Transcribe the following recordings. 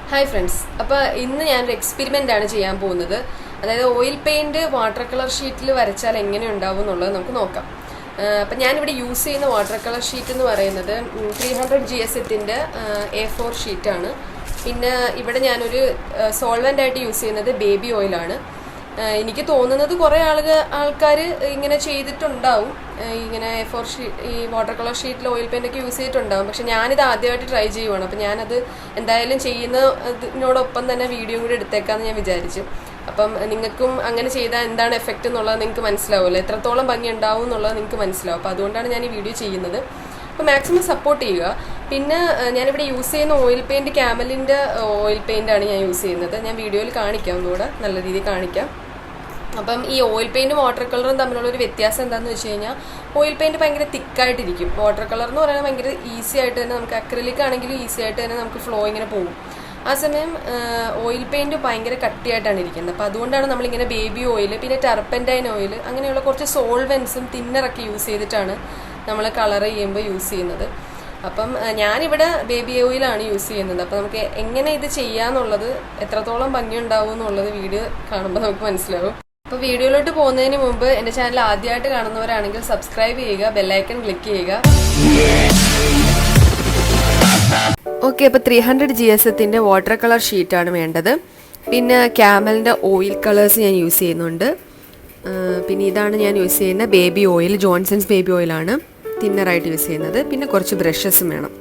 Hi friends, അപ്പോൾ ഇന്ന് ഞാനൊരു എക്സ്പെരിമെൻ്റ് ആണ് ചെയ്യാൻ പോകുന്നത്. അതായത് ഓയിൽ പെയിൻറ് വാട്ടർ കളർ ഷീറ്റിൽ വരച്ചാൽ എങ്ങനെ ഉണ്ടാവും എന്നുള്ളത് നമുക്ക് നോക്കാം. അപ്പം ഞാനിവിടെ യൂസ് ചെയ്യുന്ന വാട്ടർ കളർ ഷീറ്റ് എന്ന് പറയുന്നത് 300 GSത്തിൻ്റെ A4 ഷീറ്റാണ്. പിന്നെ ഇവിടെ ഞാനൊരു സോൾവെൻ്റ് ആയിട്ട് യൂസ് ചെയ്യുന്നത് ബേബി ഓയിലാണ്. എനിക്ക് തോന്നുന്നത് കുറേ ആൾക്കാർ ഇങ്ങനെ ചെയ്തിട്ടുണ്ടാവും, ഇങ്ങനെ A4 ഷീറ്റ് ഈ വാട്ടർ കളർ ഷീറ്റിൽ ഓയിൽ പെയിൻ്റൊക്കെ യൂസ് ചെയ്തിട്ടുണ്ടാവും. പക്ഷെ ഞാനിത് ആദ്യമായിട്ട് ട്രൈ ചെയ്യുവാണ്. അപ്പം ഞാനത് എന്തായാലും ചെയ്യുന്നതിനോടൊപ്പം തന്നെ വീഡിയോ കൂടി എടുത്തേക്കാമെന്ന് ഞാൻ വിചാരിച്ചു. അപ്പം നിങ്ങൾക്കും അങ്ങനെ ചെയ്താൽ എന്താണ് എഫക്റ്റ് എന്നുള്ളത് നിങ്ങൾക്ക് മനസ്സിലാവുമല്ലോ, എത്രത്തോളം ഭംഗി ഉണ്ടാവും എന്നുള്ളത് നിങ്ങൾക്ക് മനസ്സിലാവും. അപ്പോൾ അതുകൊണ്ടാണ് ഞാൻ ഈ വീഡിയോ ചെയ്യുന്നത്. അപ്പോൾ മാക്സിമം സപ്പോർട്ട് ചെയ്യുക. പിന്നെ ഞാനിവിടെ യൂസ് ചെയ്യുന്ന ഓയിൽ പെയിൻറ്റ് ക്യാമലിൻ്റെ ഓയിൽ പെയിൻ്റാണ് ഞാൻ യൂസ് ചെയ്യുന്നത്. ഞാൻ വീഡിയോയിൽ കാണിക്കാം, ഒന്നുകൂടെ നല്ല രീതിയിൽ കാണിക്കാം. അപ്പം ഈ ഓയിൽ പെയിൻറ്റും വാട്ടർ കളറും തമ്മിലുള്ളൊരു വ്യത്യാസം എന്താണെന്ന് വെച്ച് കഴിഞ്ഞാൽ, ഓയിൽ പെയിൻറ്റ് ഭയങ്കര തിക്കായിട്ടിരിക്കും. വാട്ടർ കളർ എന്ന് പറയുന്നത് ഭയങ്കര ഈസി ആയിട്ട് തന്നെ നമുക്ക്, അക്രിലിക് ആണെങ്കിലും ഈസി ആയിട്ട് തന്നെ നമുക്ക് ഫ്ലോ ഇങ്ങനെ പോകും. ആ സമയം ഓയിൽ പെയിൻറ്റ് ഭയങ്കര കട്ടിയായിട്ടാണ് ഇരിക്കുന്നത്. അപ്പോൾ അതുകൊണ്ടാണ് നമ്മളിങ്ങനെ ബേബി ഓയിൽ, പിന്നെ ടർപ്പൻറ്റൈൻ ഓയിൽ, അങ്ങനെയുള്ള കുറച്ച് സോൾവെൻസും തിന്നറൊക്കെ യൂസ് ചെയ്തിട്ടാണ് നമ്മൾ കളർ ചെയ്യുമ്പോൾ യൂസ് ചെയ്യുന്നത്. അപ്പം ഞാനിവിടെ ബേബി ഓയിലാണ് യൂസ് ചെയ്യുന്നത്. അപ്പോൾ നമുക്ക് എങ്ങനെ ഇത് ചെയ്യാന്നുള്ളത്, എത്രത്തോളം ഭംഗി ഉണ്ടാവും എന്നുള്ളത് വീഡിയോ കാണുമ്പോൾ നമുക്ക് മനസ്സിലാവും. അപ്പോൾ വീഡിയോയിലോട്ട് പോകുന്നതിന് മുമ്പ് എൻ്റെ ചാനൽ ആദ്യമായിട്ട് കാണുന്നവരാണെങ്കിൽ സബ്സ്ക്രൈബ് ചെയ്യുക, ബെല്ലൈക്കൺ ക്ലിക്ക് ചെയ്യുക. ഓക്കെ, അപ്പോൾ 300 GSത്തിൻ്റെ വാട്ടർ കളർ ഷീറ്റാണ് വേണ്ടത്. പിന്നെ ക്യാമലിൻ്റെ ഓയിൽ കളേഴ്സ് ഞാൻ യൂസ് ചെയ്യുന്നുണ്ട്. പിന്നെ ഇതാണ് ഞാൻ യൂസ് ചെയ്യുന്ന ബേബി ഓയിൽ, ജോൺസൺസ് ബേബി ഓയിലാണ് തിന്നറായിട്ട് യൂസ് ചെയ്യുന്നത്. പിന്നെ കുറച്ച് ബ്രഷസും വേണം.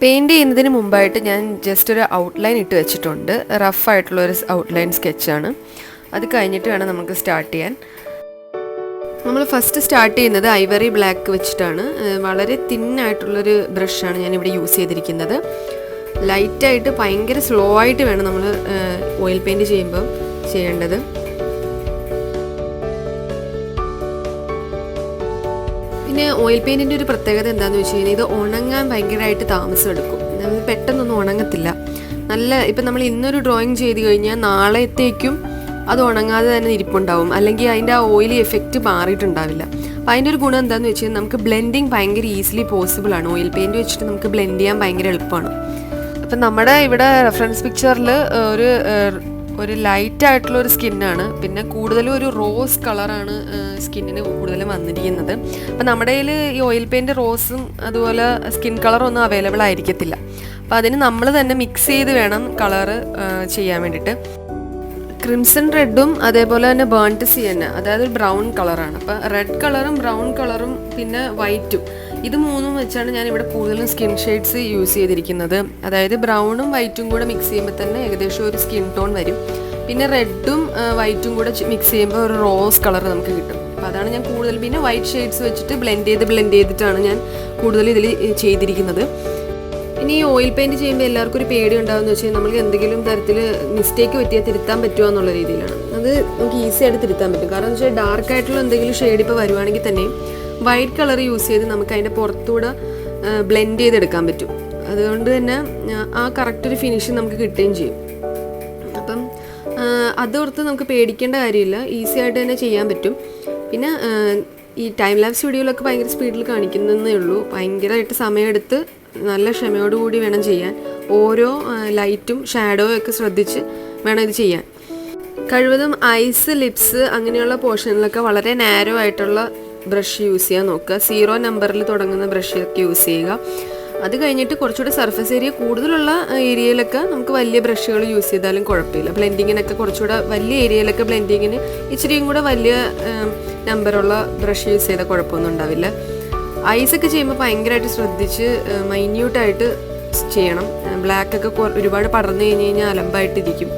പെയിൻറ്റ് ചെയ്യുന്നതിന് മുമ്പായിട്ട് ഞാൻ ജസ്റ്റ് ഒരു ഔട്ട്ലൈൻ ഇട്ട് വെച്ചിട്ടുണ്ട്. റഫായിട്ടുള്ളൊരു ഔട്ട്ലൈൻ സ്കെച്ചാണ്. അത് കഴിഞ്ഞിട്ട് വേണം നമുക്ക് സ്റ്റാർട്ട് ചെയ്യാൻ. നമ്മൾ ഫസ്റ്റ് സ്റ്റാർട്ട് ചെയ്യുന്നത് ഐവറി ബ്ലാക്ക് വെച്ചിട്ടാണ്. വളരെ തിന്നായിട്ടുള്ളൊരു ബ്രഷാണ് ഞാനിവിടെ യൂസ് ചെയ്തിരിക്കുന്നത്. ലൈറ്റായിട്ട് ഭയങ്കര സ്ലോ ആയിട്ട് വേണം നമ്മൾ ഓയിൽ പെയിൻറ്റ് ചെയ്യുമ്പോൾ ചെയ്യേണ്ടത്. പിന്നെ ഓയിൽ പെയിൻറ്റിൻ്റെ ഒരു പ്രത്യേകത എന്താണെന്ന് വെച്ച് കഴിഞ്ഞാൽ, ഇത് ഉണങ്ങാൻ ഭയങ്കരമായിട്ട് താമസം എടുക്കും. നമ്മൾ പെട്ടെന്നൊന്നും ഉണങ്ങത്തില്ല. ഇപ്പം നമ്മൾ ഇന്നൊരു ഡ്രോയിങ് ചെയ്ത് കഴിഞ്ഞാൽ നാളത്തേക്കും അത് ഉണങ്ങാതെ തന്നെ ഇരിപ്പുണ്ടാവും, അല്ലെങ്കിൽ അതിൻ്റെ ആ ഓയിലി എഫക്റ്റ് മാറിയിട്ടുണ്ടാവില്ല. അപ്പോൾ അതിൻ്റെ ഒരു ഗുണം എന്താണെന്ന് വെച്ച് കഴിഞ്ഞാൽ, നമുക്ക് ബ്ലെൻഡിങ് ഭയങ്കര ഈസിലി പോസിബിൾ ആണ്. ഓയിൽ പെയിൻറ്റ് വെച്ചിട്ട് നമുക്ക് ബ്ലെൻഡ് ചെയ്യാൻ ഭയങ്കര എളുപ്പമാണ്. അപ്പം നമ്മുടെ ഇവിടെ റെഫറൻസ് പിക്ചറിൽ ഒരു ലൈറ്റായിട്ടുള്ളൊരു സ്കിന്നാണ്, പിന്നെ കൂടുതലും ഒരു റോസ് കളറാണ് സ്കിന്നിന് കൂടുതലും വന്നിരിക്കുന്നത്. അപ്പം നമ്മുടെ കയ്യിൽ ഈ ഓയിൽ പെയിൻറ്റ് റോസും അതുപോലെ സ്കിൻ കളറൊന്നും അവൈലബിൾ ആയിരിക്കത്തില്ല. അപ്പോൾ അതിന് നമ്മൾ തന്നെ മിക്സ് ചെയ്ത് വേണം കളറ് ചെയ്യാൻ വേണ്ടിയിട്ട്. ക്രിംസൺ റെഡും അതേപോലെ തന്നെ ബേൺട്ട് സിയന്ന, അതായത് ബ്രൗൺ കളറാണ്. അപ്പോൾ റെഡ് കളറും ബ്രൗൺ കളറും പിന്നെ വൈറ്റും, ഇത് മൂന്നും വെച്ചാണ് ഞാനിവിടെ കൂടുതലും സ്കിൻ ഷെയ്ഡ്സ് യൂസ് ചെയ്തിരിക്കുന്നത്. അതായത് ബ്രൗണും വൈറ്റും കൂടെ മിക്സ് ചെയ്യുമ്പോൾ തന്നെ ഏകദേശം ഒരു സ്കിൻ ടോൺ വരും. പിന്നെ റെഡും വൈറ്റും കൂടെ മിക്സ് ചെയ്യുമ്പോൾ ഒരു റോസ് കളർ നമുക്ക് കിട്ടും. അപ്പോൾ അതാണ് ഞാൻ കൂടുതൽ, പിന്നെ വൈറ്റ് ഷെയ്ഡ്സ് വെച്ചിട്ട് ബ്ലെൻഡ് ചെയ്തിട്ടാണ് ഞാൻ കൂടുതൽ ഇതിൽ ചെയ്തിരിക്കുന്നത്. ഇനി ഈ ഓയിൽ പെയിൻറ്റ് ചെയ്യുമ്പോൾ എല്ലാവർക്കും ഒരു പേടി ഉണ്ടാകുമെന്ന് വെച്ചാൽ, നമുക്ക് എന്തെങ്കിലും തരത്തിൽ മിസ്റ്റേക്ക് പറ്റിയാൽ തിരുത്താൻ പറ്റുമോ എന്നുള്ള രീതിയിലാണ്. അത് നമുക്ക് ഈസി ആയിട്ട് തിരുത്താൻ പറ്റും. കാരണം എന്ന് വെച്ചാൽ ഡാർക്ക് ആയിട്ടുള്ള എന്തെങ്കിലും ഷെയ്ഡ് ഇപ്പോൾ വരുവാണെങ്കിൽ തന്നെയും വൈറ്റ് കളർ യൂസ് ചെയ്ത് നമുക്ക് അതിൻ്റെ പുറത്തൂടെ ബ്ലെൻഡ് ചെയ്തെടുക്കാൻ പറ്റും. അതുകൊണ്ട് തന്നെ ആ കറക്റ്റ് ഒരു ഫിനിഷ് നമുക്ക് കിട്ടുകയും ചെയ്യും. അപ്പം അതോർത്ത് നമുക്ക് പേടിക്കേണ്ട കാര്യമില്ല, ഈസി ആയിട്ട് തന്നെ ചെയ്യാൻ പറ്റും. പിന്നെ ഈ ടൈം ലാപ്സ് വീഡിയോയിലൊക്കെ ഭയങ്കര സ്പീഡിൽ കാണിക്കുന്നതേ ഉള്ളൂ. ഭയങ്കരമായിട്ട് സമയമെടുത്ത് നല്ല ക്ഷമയോടുകൂടി വേണം ചെയ്യാൻ. ഓരോ ലൈറ്റും ഷാഡോയും ഒക്കെ ശ്രദ്ധിച്ച് വേണം ഇത് ചെയ്യാൻ. കഴിവതും ഐസ്, ലിപ്സ് അങ്ങനെയുള്ള പോർഷനിലൊക്കെ വളരെ നാരോ ആയിട്ടുള്ള ബ്രഷ് യൂസ് ചെയ്യാൻ നോക്കുക. 0 നമ്പറിൽ തുടങ്ങുന്ന ബ്രഷൊക്കെ യൂസ് ചെയ്യുക. അത് കഴിഞ്ഞിട്ട് കുറച്ചുകൂടെ സർഫസ് ഏരിയ കൂടുതലുള്ള ഏരിയയിലൊക്കെ നമുക്ക് വലിയ ബ്രഷുകൾ യൂസ് ചെയ്താലും കുഴപ്പമില്ല. ബ്ലെൻഡിങ്ങിനൊക്കെ കുറച്ചുകൂടെ വലിയ ഏരിയയിലൊക്കെ ബ്ലെൻഡിങ്ങിന് ഇച്ചിരിയും കൂടെ വലിയ നമ്പറുള്ള ബ്രഷ് യൂസ് ചെയ്താൽ കുഴപ്പമൊന്നും ഉണ്ടാവില്ല. ഐസൊക്കെ ചെയ്യുമ്പോൾ ഭയങ്കരമായിട്ട് ശ്രദ്ധിച്ച് മൈന്യൂട്ടായിട്ട് ചെയ്യണം. ബ്ലാക്കൊക്കെ ഒരുപാട് പടർന്നു കഴിഞ്ഞാൽ അലമ്പായിട്ടിരിക്കും.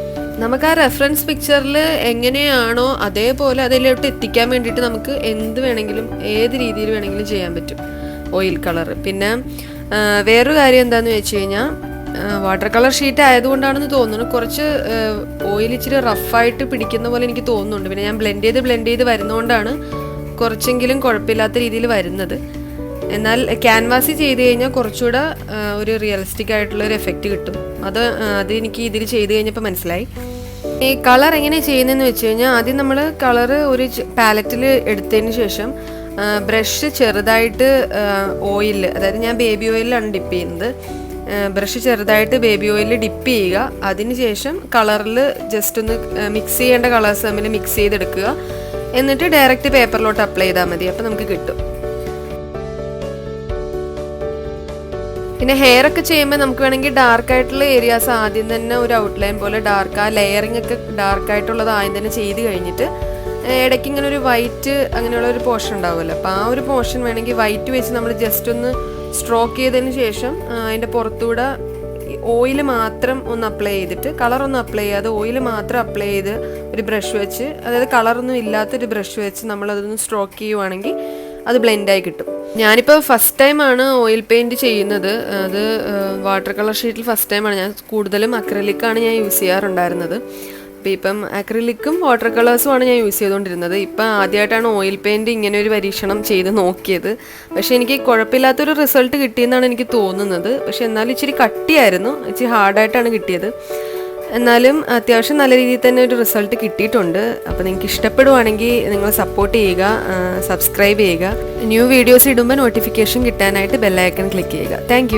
നമുക്ക് ആ റെഫറൻസ് പിക്ചറിൽ എങ്ങനെയാണോ അതേപോലെ അതിലോട്ട് എത്തിക്കാൻ വേണ്ടിയിട്ട് നമുക്ക് എന്ത് വേണമെങ്കിലും ഏത് രീതിയിൽ വേണമെങ്കിലും ചെയ്യാൻ പറ്റും ഓയിൽ കളർ. പിന്നെ വേറൊരു കാര്യം എന്താണെന്ന് വെച്ച് കഴിഞ്ഞാൽ, വാട്ടർ കളർ ഷീറ്റ് ആയതുകൊണ്ടാണെന്ന് തോന്നുന്നു കുറച്ച് ഓയിൽ ഇച്ചിരി റഫായിട്ട് പിടിക്കുന്ന പോലെ എനിക്ക് തോന്നുന്നുണ്ട്. പിന്നെ ഞാൻ ബ്ലെൻഡ് ചെയ്ത് വരുന്നതുകൊണ്ടാണ് കുറച്ചെങ്കിലും കുഴപ്പമില്ലാത്ത രീതിയിൽ വരുന്നത്. എന്നാൽ ക്യാൻവാസിൽ ചെയ്ത് കഴിഞ്ഞാൽ കുറച്ചുകൂടെ ഒരു റിയലിസ്റ്റിക് ആയിട്ടുള്ളൊരു എഫക്റ്റ് കിട്ടും. അത് എനിക്ക് ഇതിൽ ചെയ്ത് കഴിഞ്ഞപ്പോൾ മനസ്സിലായി. ഈ കളർ എങ്ങനെയാണ് ചെയ്യുന്നതെന്ന് വെച്ച് കഴിഞ്ഞാൽ, ആദ്യം നമ്മൾ കളറ് ഒരു പാലറ്റിൽ എടുത്തതിന് ശേഷം ബ്രഷ് ചെറുതായിട്ട് ഓയിൽ, അതായത് ഞാൻ ബേബി ഓയിലാണ് ഡിപ്പ് ചെയ്യുന്നത്, ബ്രഷ് ചെറുതായിട്ട് ബേബി ഓയിൽ ഡിപ്പ് ചെയ്യുക. അതിനുശേഷം കളറിൽ ജസ്റ്റ് ഒന്ന് മിക്സ് ചെയ്യേണ്ട കളേഴ്സ് തമ്മിൽ മിക്സ് ചെയ്തെടുക്കുക. എന്നിട്ട് ഡയറക്റ്റ് പേപ്പറിലോട്ട് അപ്ലൈ ചെയ്താൽ മതി. അപ്പോൾ നമുക്ക് കിട്ടും. പിന്നെ ഹെയർ ഒക്കെ ചെയ്യുമ്പോൾ നമുക്ക് വേണമെങ്കിൽ ഡാർക്കായിട്ടുള്ള ഏരിയാസ് ആദ്യം തന്നെ ഒരു ഔട്ട്ലൈൻ പോലെ ഡാർക്ക്, ആ ലെയറിംഗ് ഒക്കെ ഡാർക്കായിട്ടുള്ളത് ആദ്യം തന്നെ ചെയ്ത് കഴിഞ്ഞിട്ട് ഇടയ്ക്ക് ഇങ്ങനെ ഒരു വൈറ്റ് അങ്ങനെയുള്ള ഒരു പോർഷൻ ഉണ്ടാവുമല്ലോ. അപ്പോൾ ആ ഒരു പോർഷൻ വേണമെങ്കിൽ വൈറ്റ് വെച്ച് നമ്മൾ ജസ്റ്റ് ഒന്ന് സ്ട്രോക്ക് ചെയ്തതിന് ശേഷം അതിൻ്റെ പുറത്തൂടെ ഓയിൽ മാത്രം ഒന്ന് അപ്ലൈ ചെയ്തിട്ട്, കളറൊന്നും അപ്ലൈ ചെയ്യാതെ ഓയിൽ മാത്രം അപ്ലൈ ചെയ്ത് ഒരു ബ്രഷ് വെച്ച്, അതായത് കളറൊന്നും ഇല്ലാത്തൊരു ബ്രഷ് വെച്ച് നമ്മളതൊന്ന് സ്ട്രോക്ക് ചെയ്യുവാണെങ്കിൽ അത് ബ്ലെൻഡായി കിട്ടും. ഞാനിപ്പോൾ ഫസ്റ്റ് ടൈമാണ് ഓയിൽ പെയിൻറ്റ് ചെയ്യുന്നത്. അത് വാട്ടർ കളർ ഷീറ്റിൽ ഫസ്റ്റ് ടൈമാണ്. ഞാൻ കൂടുതലും അക്രലിക്കാണ് ഞാൻ യൂസ് ചെയ്യാറുണ്ടായിരുന്നത്. അപ്പോൾ ഇപ്പം അക്രിലിക്കും വാട്ടർ കളേഴ്സുമാണ് ഞാൻ യൂസ് ചെയ്തുകൊണ്ടിരുന്നത്. ഇപ്പം ആദ്യമായിട്ടാണ് ഓയിൽ പെയിൻറ്റ് ഇങ്ങനെ ഒരു പരീക്ഷണം ചെയ്ത് നോക്കിയത്. പക്ഷേ എനിക്ക് കുഴപ്പമില്ലാത്തൊരു റിസൾട്ട് കിട്ടിയെന്നാണ് എനിക്ക് തോന്നുന്നത്. പക്ഷേ എന്നാലും ഇച്ചിരി കട്ടിയായിരുന്നു, ഇച്ചിരി ഹാർഡായിട്ടാണ് കിട്ടിയത്. എന്നാലും അത്യാവശ്യം നല്ല രീതിയിൽ തന്നെ ഒരു റിസൾട്ട് കിട്ടിയിട്ടുണ്ട്. അപ്പോൾ നിങ്ങൾക്ക് ഇഷ്ടപ്പെടുവാണെങ്കിൽ നിങ്ങൾ സപ്പോർട്ട് ചെയ്യുക, സബ്സ്ക്രൈബ് ചെയ്യുക. ന്യൂ വീഡിയോസ് ഇടുമ്പോൾ നോട്ടിഫിക്കേഷൻ കിട്ടാനായിട്ട് ബെല്ലൈക്കൺ ക്ലിക്ക് ചെയ്യുക. താങ്ക്